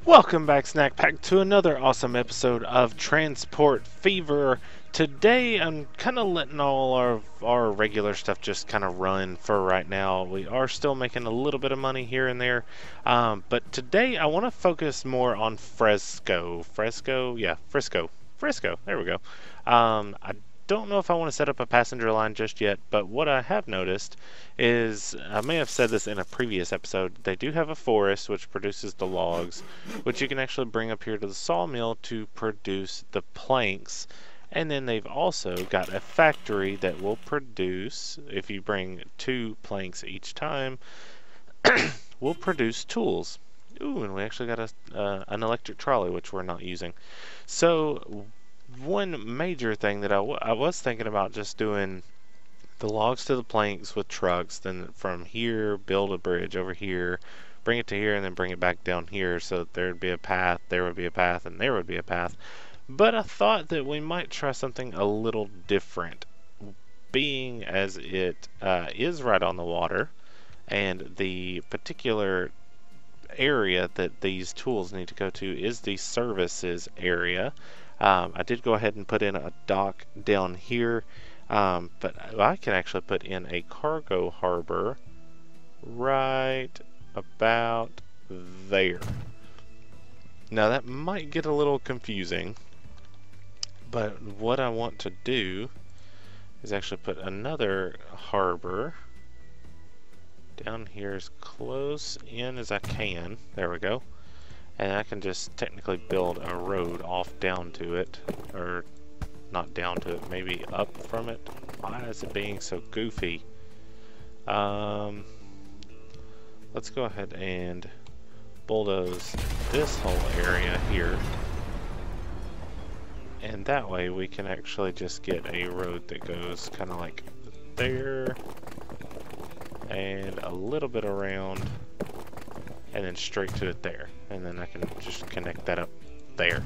Welcome back, Snack Pack, to another awesome episode of Transport Fever. Today, I'm kind of letting all our regular stuff just kind of run for right now. We are still making a little bit of money here and there, but today I want to focus more on FRISCO. FRISCO. There we go. I don't know if I want to set up a passenger line just yet, but what I have noticed is, I may have said this in a previous episode, they do have a forest which produces the logs, which you can actually bring up here to the sawmill to produce the planks. And then they've also got a factory that will produce, if you bring 2 planks each time, will produce tools. Ooh, and we actually got an electric trolley, which we're not using. So one major thing that I was thinking about just doing the logs to the planks with trucks, then from here build a bridge over here, bring it to here, and then bring it back down here so that there would be a path, there would be a path, and there would be a path. But I thought that we might try something a little different, being as it is right on the water, and the particular area that these tools need to go to is the services area. I did go ahead and put in a dock down here, but I can actually put in a cargo harbor right about there. Now that might get a little confusing, but what I want to do is actually put another harbor down here as close in as I can. There we go. And I can just technically build a road off down to it, or not down to it, maybe up from it. Why is it being so goofy? Let's go ahead and bulldoze this whole area here. And that way we can actually just get a road that goes kind of like there, and a little bit around, and then straight to it there. And then I can just connect that up there.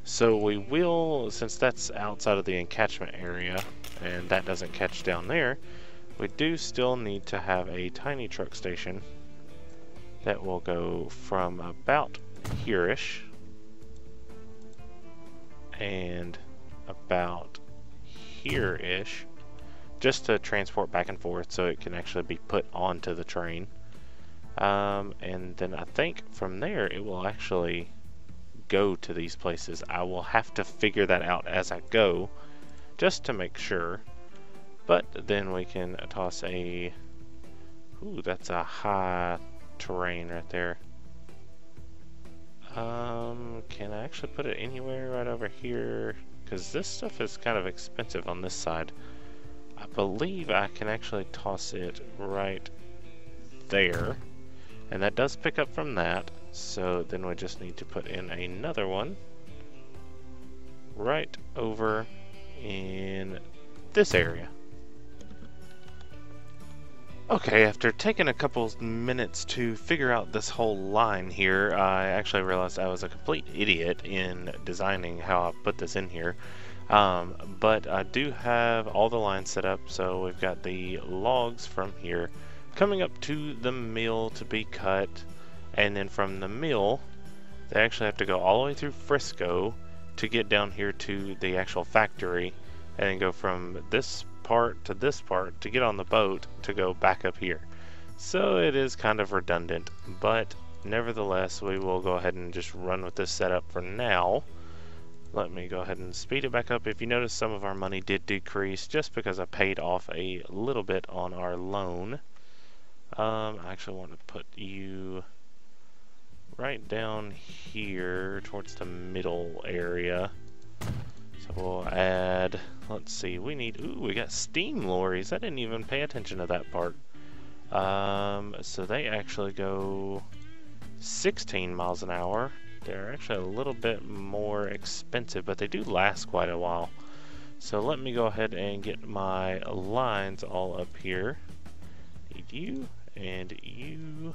So we will, since that's outside of the encatchment area, and that doesn't catch down there, we do still need to have a tiny truck station that will go from about here-ish and about here-ish, just to transport back and forth so it can actually be put onto the train. And then I think from there it will actually go to these places. I will have to figure that out as I go, just to make sure. But then we can toss a... Ooh, that's a high terrain right there. Can I actually put it anywhere right over here? Because this stuff is kind of expensive on this side. I believe I can actually toss it right there. And that does pick up from that. So then we just need to put in another one right over in this area. Okay, after taking a couple minutes to figure out this whole line here, I actually realized I was a complete idiot in designing how I put this in here. But I do have all the lines set up, so we've got the logs from here coming up to the mill to be cut, and then from the mill they actually have to go all the way through FRISCO to get down here to the actual factory, and then go from this part to get on the boat to go back up here. So it is kind of redundant, but nevertheless we will go ahead and just run with this setup for now. Let me go ahead and speed it back up. If you notice, some of our money did decrease just because I paid off a little bit on our loan. I actually want to put you right down here towards the middle area. So we'll add, let's see, we got steam lorries. I didn't even pay attention to that part. So they actually go 16 miles an hour. They're actually a little bit more expensive, but they do last quite a while. So let me go ahead and get my lines all up here. Need you, and you,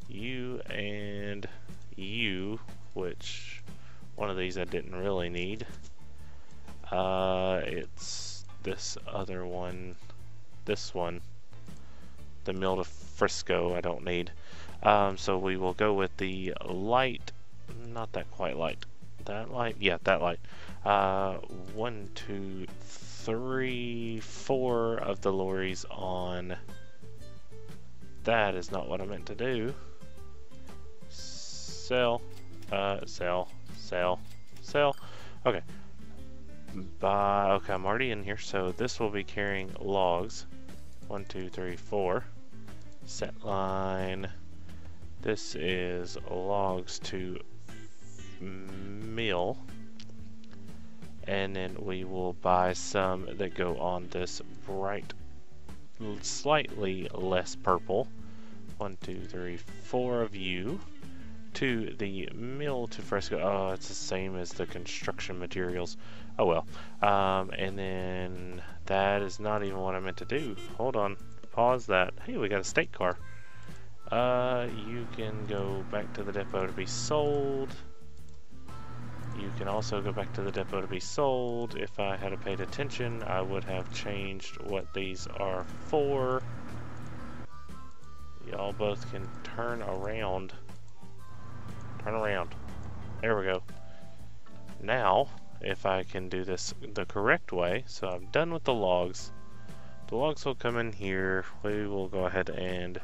you, and you, which one of these I didn't really need. It's this other one, this one, the mill to FRISCO I don't need. So we will go with the light, not that quite light. That light, yeah, that light. 1, 2, 3, 4 of the lorries on. That is not what I meant to do. Sell, sell, sell, sell. Okay. Okay, I'm already in here, so this will be carrying logs. 1, 2, 3, 4. Set line. This is logs to mill. And then we will buy some that go on this bright, slightly less purple. 1, 2, 3, 4 of you. To the mill to Frisco. Oh, it's the same as the construction materials. Oh well. And then that is not even what I meant to do. Hold on. Pause that. Hey, we got a state car. You can go back to the depot to be sold. You can also go back to the depot to be sold. If I had paid attention, I would have changed what these are for. Y'all both can turn around. Turn around. There we go. Now, if I can do this the correct way, so I'm done with the logs. The logs will come in here. We will go ahead and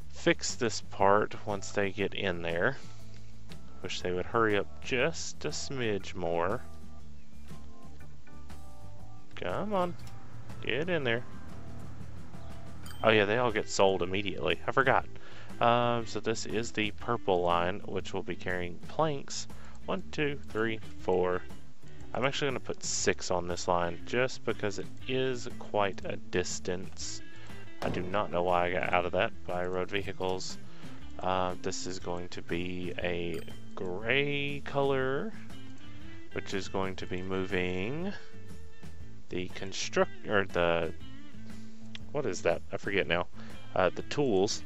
fix this part once they get in there. Wish they would hurry up just a smidge more. Come on. Get in there. Oh yeah, they all get sold immediately. I forgot. So this is the purple line, which will be carrying planks. 1, 2, 3, 4. I'm actually going to put 6 on this line just because it is quite a distance. I do not know why I got out of that by road vehicles. This is going to be a gray color, which is going to be moving the what is that? I forget now. The tools.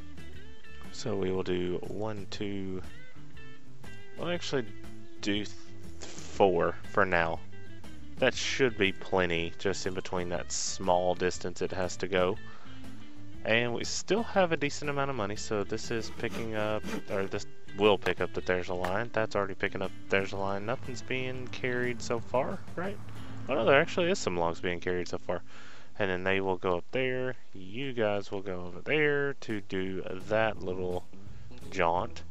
So we will do 1, 2, we'll actually do 4 for now. That should be plenty, just in between that small distance it has to go. And we still have a decent amount of money, so this is picking up, or this will pick up that there's a line. That's already picking up there's a line. Nothing's being carried so far, right? Oh no, there actually is some logs being carried so far. And then they will go up there. You guys will go over there to do that little jaunt.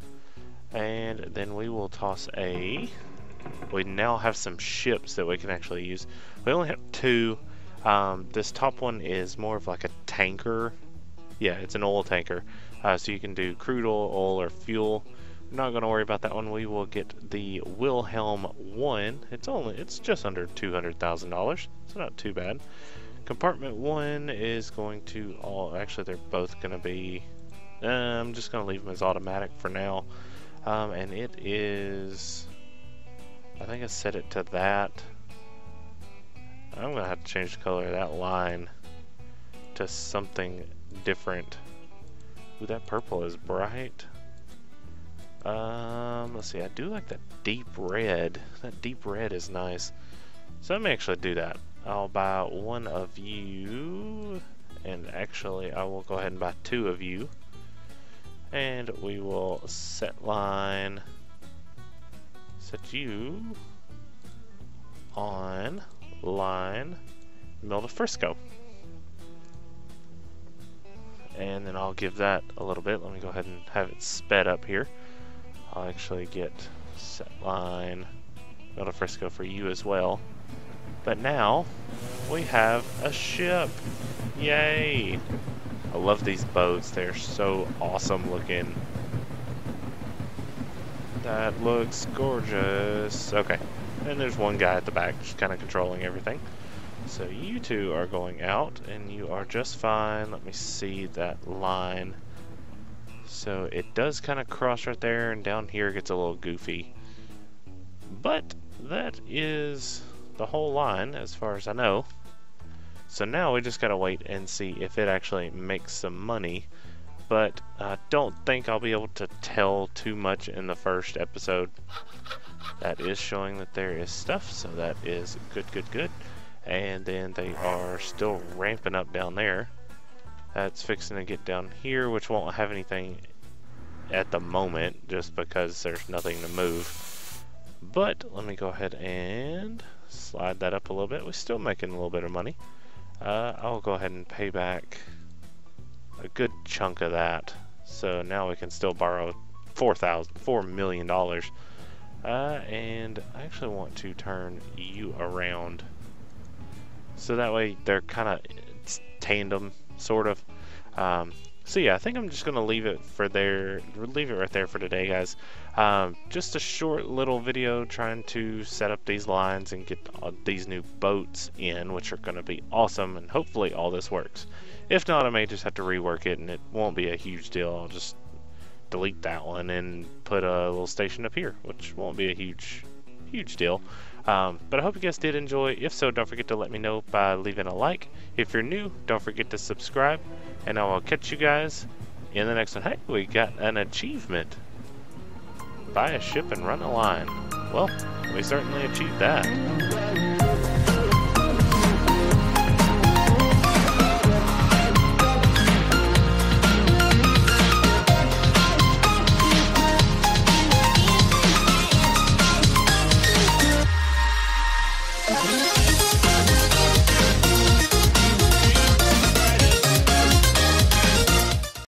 And then we will toss a... We now have some ships that we can actually use. We only have 2. This top one is more of like a tanker. Yeah, it's an oil tanker. So you can do crude oil or fuel. I'm not going to worry about that one. We will get the Wilhelm 1. It's just under $200,000. It's not too bad. Compartment 1 is going to actually they're both going to be, I'm just going to leave them as automatic for now. And it is, I think I set it to that. I'm going to have to change the color of that line to something different. Ooh, that purple is bright. Let's see, I do like that deep red. That deep red is nice. So let me actually do that. I'll buy 1 of you, and actually I will go ahead and buy 2 of you. And we will set line, set you on line, mill to Frisco. And then I'll give that a little bit. Let me go ahead and have it sped up here. I'll actually get set line, mill to Frisco for you as well. But now, we have a ship. Yay! I love these boats. They're so awesome looking. That looks gorgeous. Okay. And there's one guy at the back just kind of controlling everything. So you two are going out, and you are just fine. Let me see that line. So it does kind of cross right there, and down here it gets a little goofy. But that is the whole line as far as I know. So now we just gotta wait and see if it actually makes some money, but I don't think I'll be able to tell too much in the first episode. That is showing that there is stuff, so that is good. And then they are still ramping up down there. That's fixing to get down here, which won't have anything at the moment, just because there's nothing to move. But let me go ahead and slide that up a little bit. We're still making a little bit of money. I'll go ahead and pay back a good chunk of that. So now we can still borrow $4 million. And I actually want to turn you around, so that way they're kind of tandem, sort of. So yeah, I think I'm just gonna leave it right there for today, guys. Just a short little video trying to set up these lines and get these new boats in, which are gonna be awesome, and hopefully all this works. If not, I may just have to rework it, and it won't be a huge deal. I'll just delete that one and put a little station up here, which won't be a huge deal. But I hope you guys did enjoy. If so, don't forget to let me know by leaving a like. If you're new, don't forget to subscribe, and I will catch you guys in the next one. Hey, we got an achievement. Buy a ship and run a line. Well, we certainly achieved that. Okay.